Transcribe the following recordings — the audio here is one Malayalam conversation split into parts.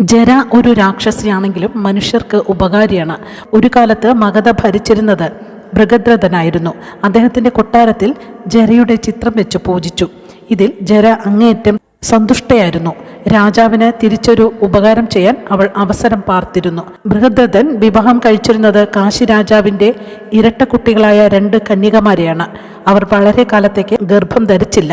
ജര ഒരു രാക്ഷസിയാണെങ്കിലും മനുഷ്യർക്ക് ഉപകാരിയാണ്. ഒരു കാലത്ത് മഗധ ഭരിച്ചിരുന്നത് ബൃഹദ്രഥനായിരുന്നു. അദ്ദേഹത്തിൻ്റെ കൊട്ടാരത്തിൽ ജരയുടെ ചിത്രം വെച്ച് പൂജിച്ചു. ഇതിൽ ജര അങ്ങേയറ്റം സന്തുഷ്ടയായിരുന്നു. രാജാവിന് തിരിച്ചൊരു ഉപകാരം ചെയ്യാൻ അവൾ അവസരം പാർത്തിരുന്നു. ബൃഹദ്രഥൻ വിവാഹം കഴിച്ചിരുന്നത് കാശി രാജാവിൻ്റെ ഇരട്ട കുട്ടികളായ 2 കന്യകമാരെയാണ്. അവർ വളരെ കാലത്തേക്ക് ഗർഭം ധരിച്ചില്ല.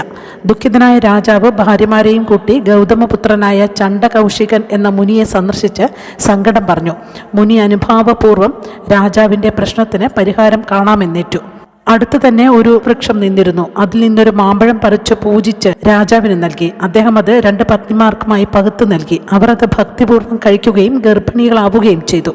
ദുഃഖിതനായ രാജാവ് ഭാര്യമാരെയും കൂട്ടി ഗൗതമപുത്രനായ ചണ്ഡകൗശികൻ എന്ന മുനിയെ സന്ദർശിച്ച് സങ്കടം പറഞ്ഞു. മുനി അനുഭാവപൂർവ്വം രാജാവിൻ്റെ പ്രശ്നത്തിന് പരിഹാരം കാണാമെന്നേറ്റു. അടുത്ത് തന്നെ ഒരു വൃക്ഷം നിന്നിരുന്നു. അതിൽ നിന്നൊരു മാമ്പഴം പറിച്ച് പൂജിച്ച് രാജാവിന് നൽകി. അദ്ദേഹം അത് 2 പത്നിമാർക്കുമായി പകുത്തു നൽകി. അവർ അത് ഭക്തിപൂർവ്വം കഴിക്കുകയും ഗർഭിണികളാവുകയും ചെയ്തു.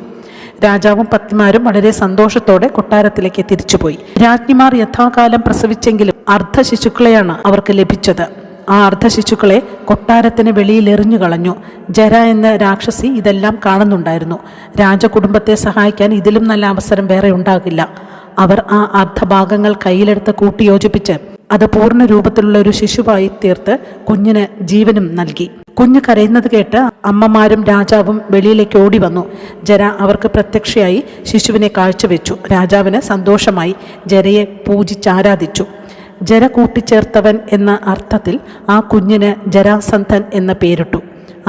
രാജാവും പത്നിമാരും വളരെ സന്തോഷത്തോടെ കൊട്ടാരത്തിലേക്ക് തിരിച്ചുപോയി. രാജ്ഞിമാർ യഥാകാലം പ്രസവിച്ചെങ്കിലും അർദ്ധശിശുക്കളെയാണ് അവർക്ക് ലഭിച്ചത്. ആ അർദ്ധശിശുക്കളെ കൊട്ടാരത്തിന് വെളിയിൽ എറിഞ്ഞു കളഞ്ഞു. ജര എന്ന രാക്ഷസി ഇതെല്ലാം കാണുന്നുണ്ടായിരുന്നു. രാജകുടുംബത്തെ സഹായിക്കാൻ ഇതിലും നല്ല അവസരം വേറെ ഉണ്ടാകില്ല. അവർ ആ അർദ്ധഭാഗങ്ങൾ കയ്യിലെടുത്ത് കൂട്ടിയോജിപ്പിച്ച് അത് പൂർണ്ണ രൂപത്തിലുള്ള ഒരു ശിശുവായി തീർത്ത് കുഞ്ഞിന് ജീവനും നൽകി. കുഞ്ഞ് കരയുന്നത് കേട്ട് അമ്മമാരും രാജാവും വെളിയിലേക്ക് ഓടി വന്നു. ജര അവർക്ക് പ്രത്യക്ഷയായി ശിശുവിനെ കാഴ്ചവെച്ചു. രാജാവിന് സന്തോഷമായി. ജരയെ പൂജിച്ചാരാധിച്ചു. ജര കൂട്ടിച്ചേർത്തവൻ എന്ന അർത്ഥത്തിൽ ആ കുഞ്ഞിന് ജരാസന്ധൻ എന്ന പേരിട്ടു.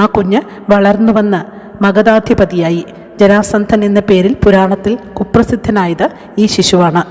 ആ കുഞ്ഞ് വളർന്നു വന്ന് മഗധാധിപതിയായി. ജരാസന്ധൻ എന്ന പേരിൽ പുരാണത്തിൽ കുപ്രസിദ്ധനായത് ഈ ശിശുവാണ്.